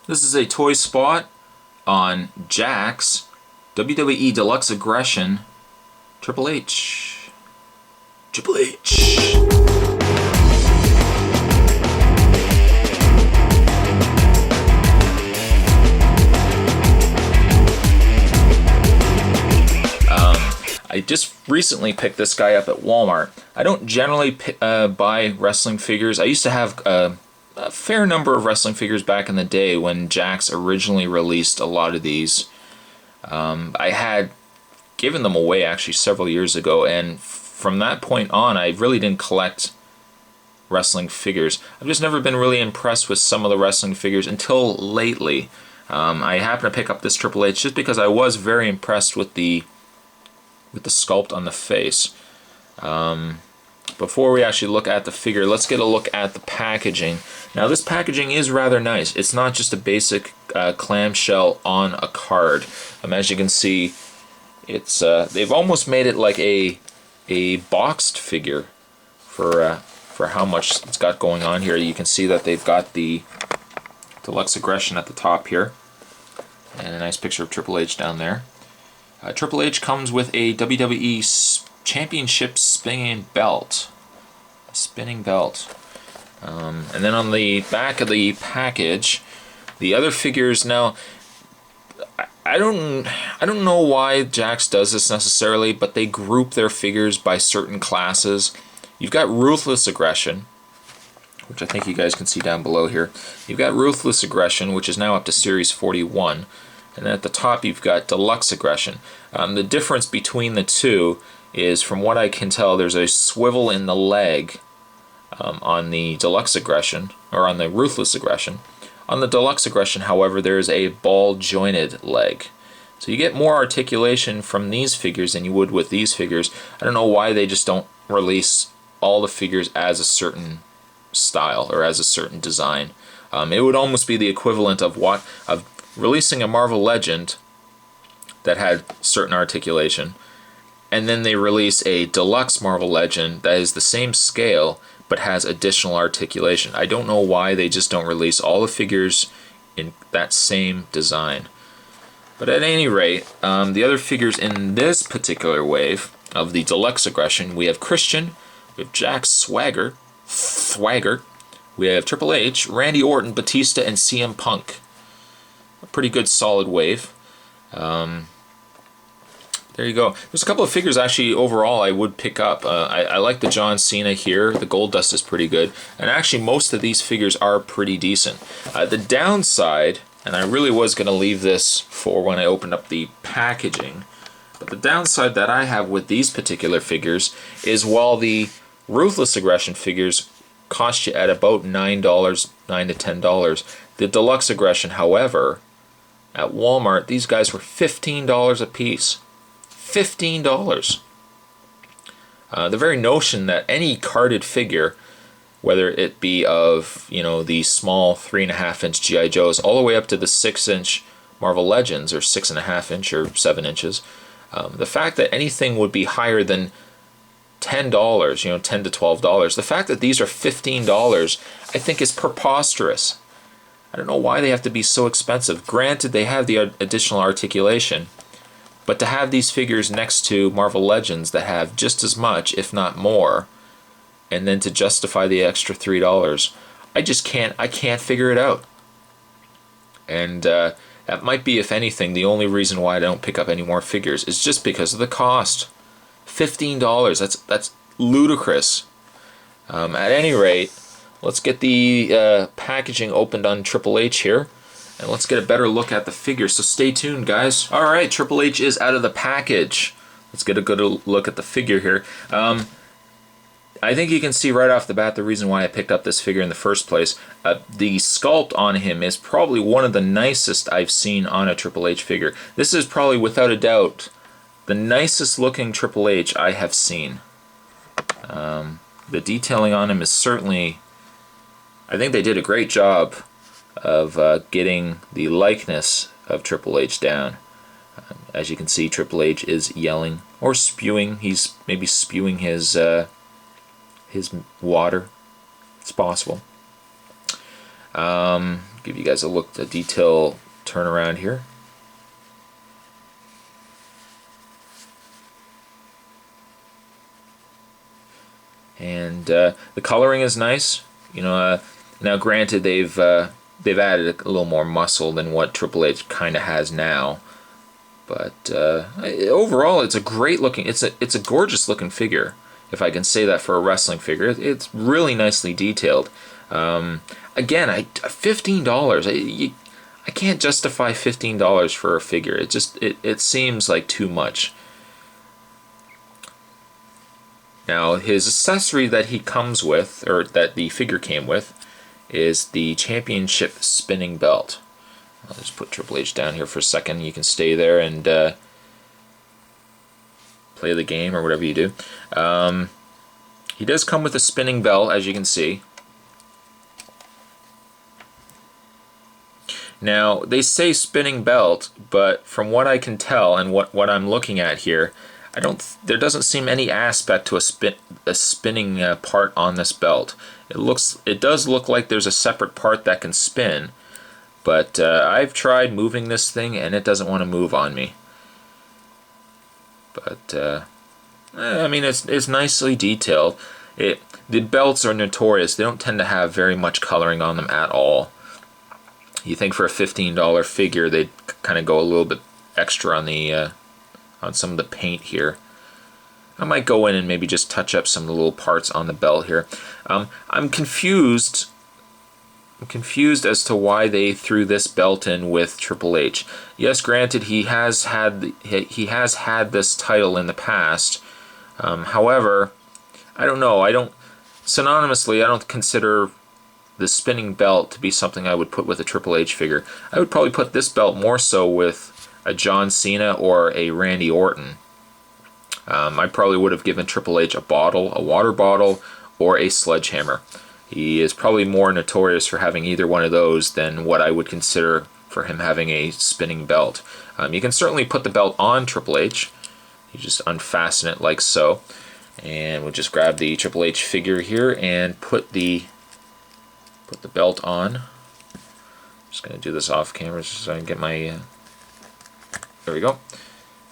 This is a toy spot on Jakks WWE Deluxe Aggression Triple H. Triple H. I just recently picked this guy up at Walmart. I don't generally buy wrestling figures. I used to have a fair number of wrestling figures back in the day when Jakks originally released a lot of these. I had given them away actually several years ago, and from that point on I really didn't collect wrestling figures. I've just never been really impressed with some of the wrestling figures until lately. I happened to pick up this Triple H just because I was very impressed with the sculpt on the face. Before we actually look at the figure, let's get a look at the packaging. Now this packaging is rather nice. It's not just a basic clamshell on a card. As you can see, it's they've almost made it like a boxed figure for how much it's got going on here. You can see that they've got the Deluxe Aggression at the top here, and a nice picture of Triple H down there. Triple H comes with a WWE Championship spinning belt. A spinning belt. And then on the back of the package, the other figures. Now, I don't know why Jakks does this necessarily, but they group their figures by certain classes. You've got Ruthless Aggression, which I think you guys can see down below here. You've got Ruthless Aggression, which is now up to Series 41. And then at the top you've got Deluxe Aggression. The difference between the two is, from what I can tell, there's a swivel in the leg on the Deluxe Aggression, or on the Ruthless Aggression. On the Deluxe Aggression, however, there is a ball-jointed leg. So you get more articulation from these figures than you would with these figures. I don't know why they just don't release all the figures as a certain style or as a certain design. It would almost be the equivalent of releasing a Marvel Legend that had certain articulation, and then they release a Deluxe Marvel Legend that is the same scale but has additional articulation. I don't know why they just don't release all the figures in that same design. But at any rate, the other figures in this particular wave of the Deluxe Aggression, we have Christian, we have Jakks Swagger, we have Triple H, Randy Orton, Batista, and CM Punk. A pretty good solid wave. There you go. There's a couple of figures actually overall I would pick up. I like the John Cena here. The Gold Dust is pretty good. And actually most of these figures are pretty decent. The downside, and I really was going to leave this for when I opened up the packaging, but the downside that I have with these particular figures is, while the Ruthless Aggression figures cost you at about $9 to $10, the Deluxe Aggression, however, at Walmart, these guys were $15 a piece. $15. The very notion that any carded figure, whether it be of, the small 3.5-inch G.I. Joes all the way up to the 6-inch Marvel Legends, or 6.5-inch or 7 inches, the fact that anything would be higher than $10, $10 to $12, the fact that these are $15, I think is preposterous. I don't know why they have to be so expensive. Granted, they have the additional articulation, but to have these figures next to Marvel Legends that have just as much, if not more, and then to justify the extra $3, I can't figure it out. And that might be, if anything, the only reason why I don't pick up any more figures is just because of the cost. $15, that's ludicrous. At any rate, let's get the packaging opened on Triple H here, and let's get a better look at the figure. So stay tuned, guys. All right, Triple H is out of the package. Let's get a good look at the figure here. I think you can see right off the bat the reason why I picked up this figure in the first place. The sculpt on him is probably one of the nicest I've seen on a Triple H figure. This is probably, without a doubt, the nicest looking Triple H I have seen. The detailing on him is certainly, I think they did a great job of getting the likeness of Triple H down. As you can see, Triple H is yelling or spewing. He's maybe spewing his water. It's possible. Give you guys a look, the detail turnaround here. And the coloring is nice. You know, now granted they've added a little more muscle than what Triple H kind of has now, but overall it's a great looking, it's a gorgeous looking figure, if I can say that for a wrestling figure. It's really nicely detailed. Again, $15. I can't justify $15 for a figure. It seems like too much. Now, his accessory that he comes with, or that the figure came with, is the championship spinning belt. I'll just put Triple H down here for a second. You can stay there and play the game or whatever you do. He does come with a spinning belt, as you can see. Now, they say spinning belt, but from what I can tell and what I'm looking at here, there doesn't seem any aspect to a spinning part on this belt. It does look like there's a separate part that can spin, but I've tried moving this thing and it doesn't want to move on me. But I mean, it's nicely detailed. The belts are notorious. They don't tend to have very much coloring on them at all. You think for a $15 figure they'd kind of go a little bit extra on the on some of the paint here. I might go in and maybe just touch up some of the little parts on the belt here. I'm confused. I'm confused as to why they threw this belt in with Triple H. Yes, granted, he has had this title in the past. However, I don't know. Synonymously, I don't consider the spinning belt to be something I would put with a Triple H figure. I would probably put this belt more so with a John Cena or a Randy Orton. I probably would have given Triple H a water bottle, or a sledgehammer. He is probably more notorious for having either one of those than what I would consider for him having a spinning belt. You can certainly put the belt on Triple H. You just unfasten it like so. And we'll just grab the Triple H figure here and put the belt on. Just going to do this off camera so I can get my... there we go.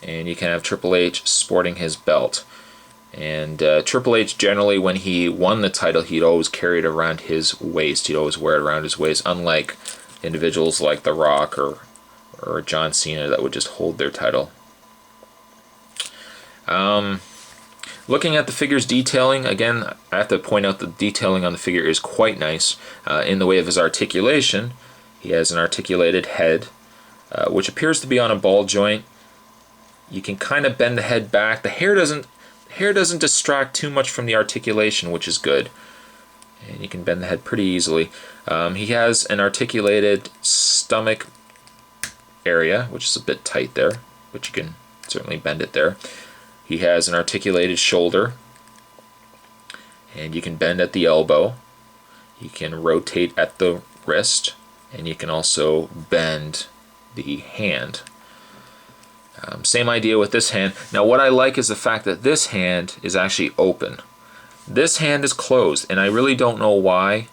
And you can have Triple H sporting his belt. And Triple H, generally, when he won the title, he'd always carry it around his waist. He'd always wear it around his waist, unlike individuals like The Rock or John Cena that would just hold their title. Looking at the figure's detailing, again, I have to point out the detailing on the figure is quite nice. In the way of his articulation, he has an articulated head, which appears to be on a ball joint. You can kind of bend the head back. The hair doesn't distract too much from the articulation, which is good. And you can bend the head pretty easily. He has an articulated stomach area, which is a bit tight there, but you can certainly bend it there. He has an articulated shoulder, and you can bend at the elbow. You can rotate at the wrist, and you can also bend the hand. Same idea with this hand. Now what I like is the fact that this hand is actually open. This hand is closed, and I really don't know why.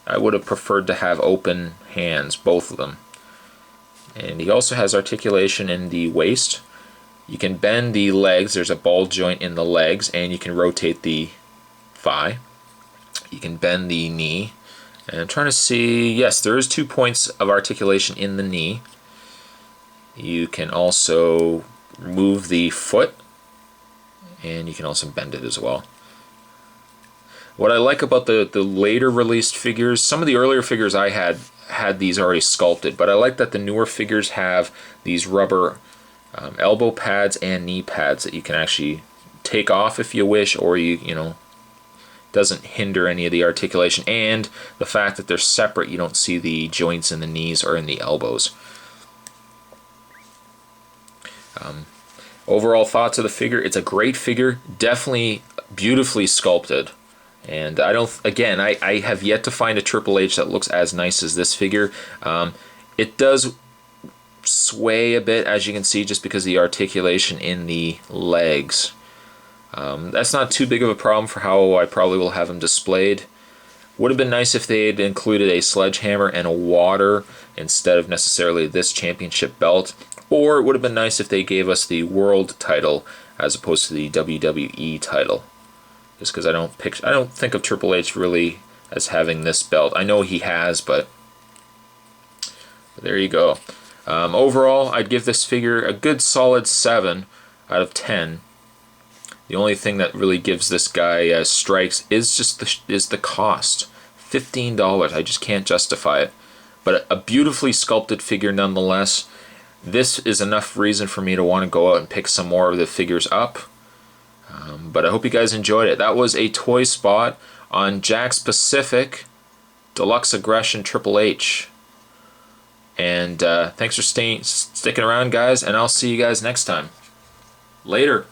I would have preferred to have open hands, both of them. And he also has articulation in the waist. You can bend the legs. There's a ball joint in the legs, and you can rotate the thigh. You can bend the knee. And I'm trying to see, yes, there is 2 points of articulation in the knee. You can also move the foot, and you can also bend it as well. What I like about the later released figures, some of the earlier figures I had these already sculpted, but I like that the newer figures have these rubber elbow pads and knee pads that you can actually take off if you wish, or you know, doesn't hinder any of the articulation, and the fact that they're separate, you don't see the joints in the knees or in the elbows. Overall thoughts of the figure, it's a great figure, definitely beautifully sculpted, and I have yet to find a Triple H that looks as nice as this figure. It does sway a bit, as you can see, just because of the articulation in the legs. That's not too big of a problem for how I probably will have him displayed. Would have been nice if they had included a sledgehammer and a water instead of necessarily this championship belt. Or it would have been nice if they gave us the world title as opposed to the WWE title. Just because I don't think of Triple H really as having this belt. I know he has, but there you go. Overall, I'd give this figure a good solid 7 out of 10. The only thing that really gives this guy strikes is just the cost. $15. I just can't justify it. But a beautifully sculpted figure nonetheless. This is enough reason for me to want to go out and pick some more of the figures up. But I hope you guys enjoyed it. That was a toy spot on Jakks Pacific Deluxe Aggression Triple H. And thanks for sticking around, guys, and I'll see you guys next time. Later.